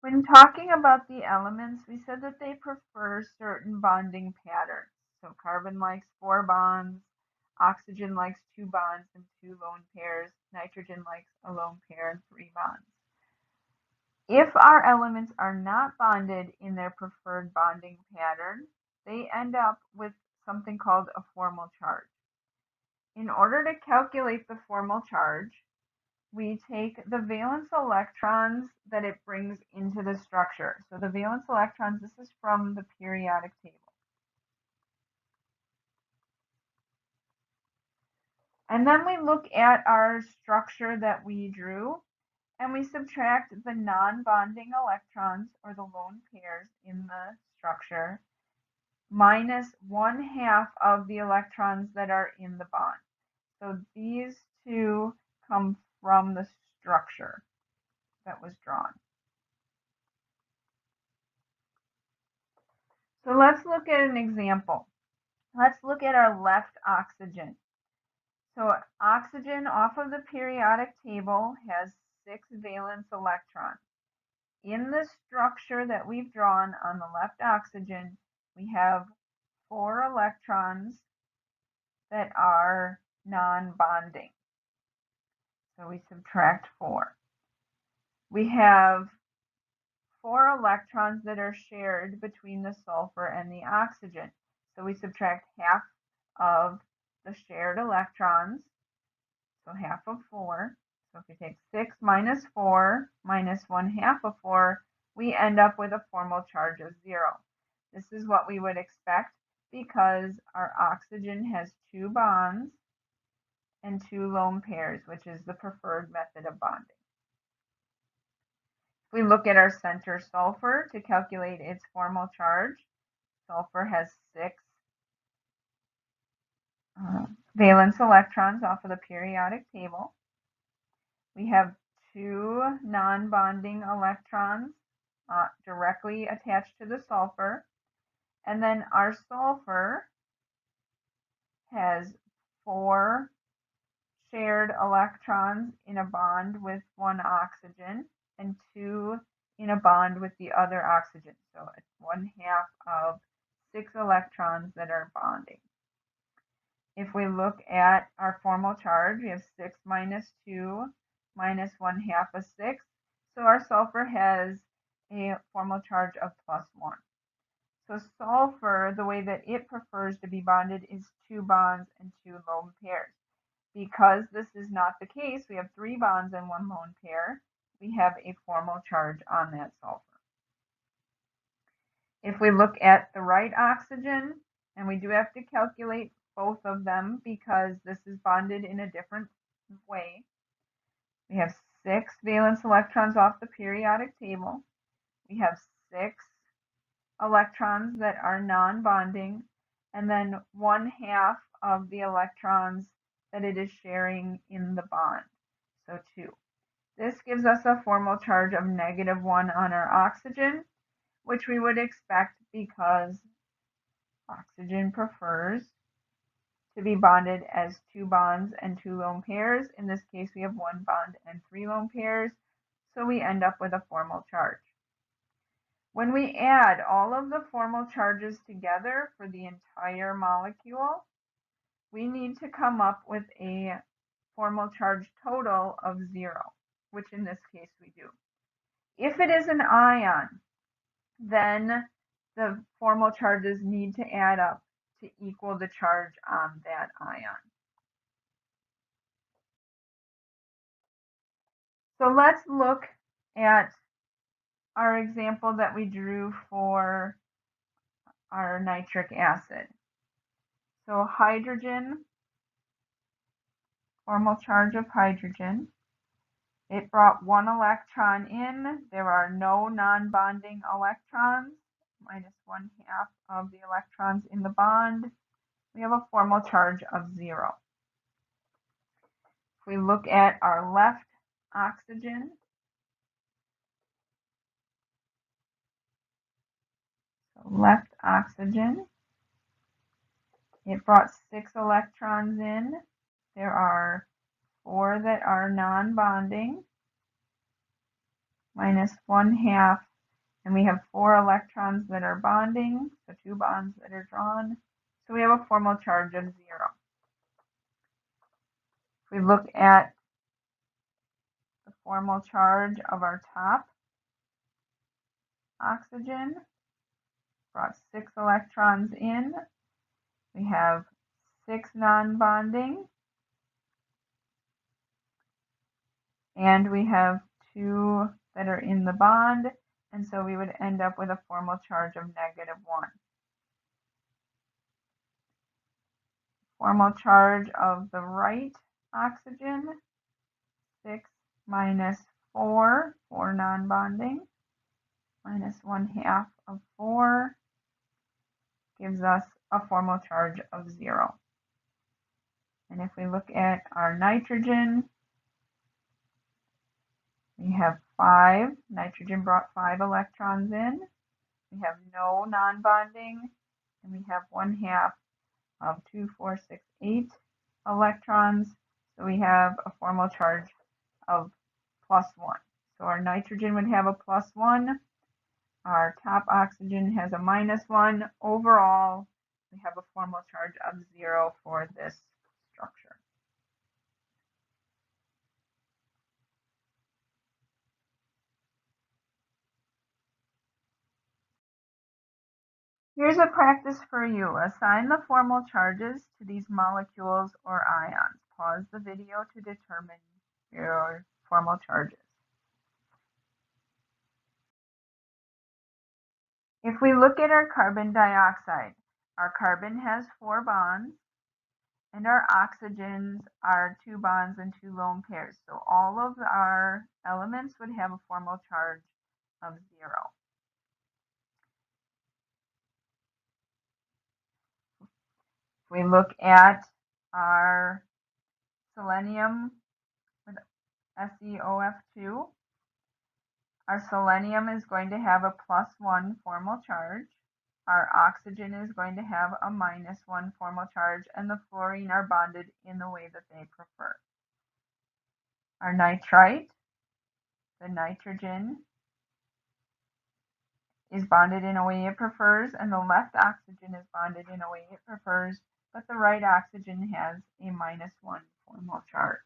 When talking about the elements, we said that they prefer certain bonding patterns. So carbon likes 4 bonds, oxygen likes 2 bonds and 2 lone pairs, nitrogen likes a lone pair and 3 bonds. If our elements are not bonded in their preferred bonding pattern, they end up with something called a formal charge. In order to calculate the formal charge, we take the valence electrons that it brings into the structure. So the valence electrons, this is from the periodic table. And then we look at our structure that we drew, and we subtract the non-bonding electrons, or the lone pairs in the structure, minus 1/2 of the electrons that are in the bond. So these two come from the structure that was drawn. So let's look at an example. Let's look at our left oxygen. So oxygen off of the periodic table has 6 valence electrons. In the structure that we've drawn on the left oxygen, we have 4 electrons that are non-bonding. So we subtract 4. We have 4 electrons that are shared between the sulfur and the oxygen. So we subtract half of the shared electrons, so half of 4. So if we take 6 minus 4 minus 1/2 of 4, we end up with a formal charge of 0. This is what we would expect because our oxygen has 2 bonds and 2 lone pairs, which is the preferred method of bonding. If we look at our center sulfur to calculate its formal charge, sulfur has 6 valence electrons off of the periodic table. We have 2 non-bonding electrons directly attached to the sulfur. And then our sulfur has 4 shared electrons in a bond with 1 oxygen and 2 in a bond with the other oxygen. So it's 1/2 of 6 electrons that are bonding. If we look at our formal charge, we have 6 minus 2 minus 1/2 of 6. So our sulfur has a formal charge of +1. So sulfur, the way that it prefers to be bonded is 2 bonds and 2 lone pairs. Because this is not the case, we have 3 bonds and 1 lone pair, we have a formal charge on that sulfur. If we look at the right oxygen, and we do have to calculate both of them because this is bonded in a different way, we have 6 valence electrons off the periodic table. We have 6 electrons that are non-bonding, and then 1/2 of the electrons that it is sharing in the bond, so 2. This gives us a formal charge of -1 on our oxygen, which we would expect because oxygen prefers to be bonded as 2 bonds and 2 lone pairs. In this case, we have 1 bond and 3 lone pairs, so we end up with a formal charge. When we add all of the formal charges together for the entire molecule, we need to come up with a formal charge total of 0, which in this case we do. If it is an ion, then the formal charges need to add up to equal the charge on that ion. So let's look at our example that we drew for our nitric acid. So hydrogen, formal charge of hydrogen. It brought 1 electron in. There are no non-bonding electrons, minus 1/2 of the electrons in the bond. We have a formal charge of 0. If we look at our left oxygen, left oxygen, it brought 6 electrons in. There are 4 that are non-bonding, minus 1/2 And we have 4 electrons that are bonding, so 2 bonds that are drawn. So we have a formal charge of 0. If we look at the formal charge of our top oxygen, brought 6 electrons in. We have 6 non-bonding, and we have 2 that are in the bond, and so we would end up with a formal charge of -1. Formal charge of the right oxygen, 6 minus 4, 4 non-bonding, minus 1/2 of 4 gives us a formal charge of 0. And if we look at our nitrogen, we have 5. Nitrogen brought 5 electrons in. We have no non-bonding, and we have 1/2 of 2, 4, 6, 8 electrons. So we have a formal charge of +1. So our nitrogen would have a +1. Our top oxygen has a -1. Overall, we have a formal charge of 0 for this structure. Here's a practice for you. Assign the formal charges to these molecules or ions. Pause the video to determine your formal charges. If we look at our carbon dioxide, our carbon has 4 bonds, and our oxygens are 2 bonds and 2 lone pairs. So all of our elements would have a formal charge of 0. If we look at our selenium with SeOF2, our selenium is going to have a +1 formal charge. Our oxygen is going to have a -1 formal charge, and the fluorine are bonded in the way that they prefer. Our nitrite, the nitrogen, is bonded in a way it prefers, and the left oxygen is bonded in a way it prefers, but the right oxygen has a -1 formal charge.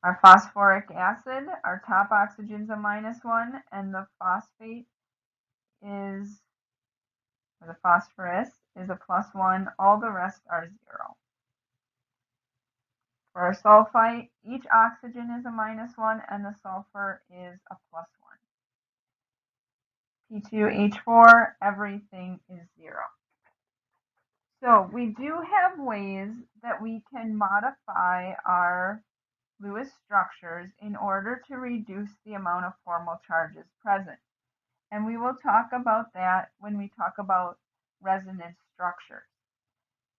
Our phosphoric acid, our top oxygen is a -1, and the phosphate is, or the phosphorus is a +1. All the rest are 0. For our sulfite, each oxygen is a -1, and the sulfur is a +1. P2H4, everything is 0. So we do have ways that we can modify our Lewis structures in order to reduce the amount of formal charges present. And we will talk about that when we talk about resonance structures.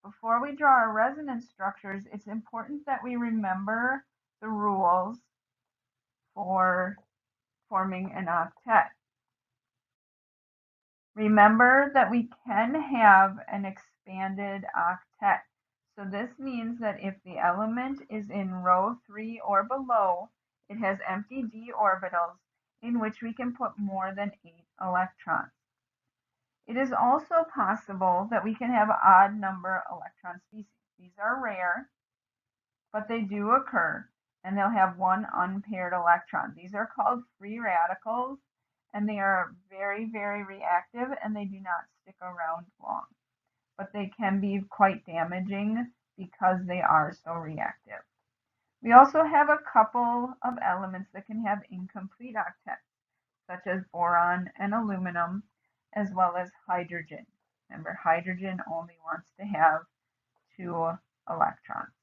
Before we draw our resonance structures, it's important that we remember the rules for forming an octet. Remember that we can have an expanded octet. So this means that if the element is in row 3 or below, it has empty d orbitals in which we can put more than 8 electrons. It is also possible that we can have odd number electron species. These are rare, but they do occur, and they'll have 1 unpaired electron. These are called free radicals, and they are very, very reactive, and they do not stick around long. But they can be quite damaging because they are so reactive. We also have a couple of elements that can have incomplete octets, such as boron and aluminum, as well as hydrogen. Remember, hydrogen only wants to have 2 electrons.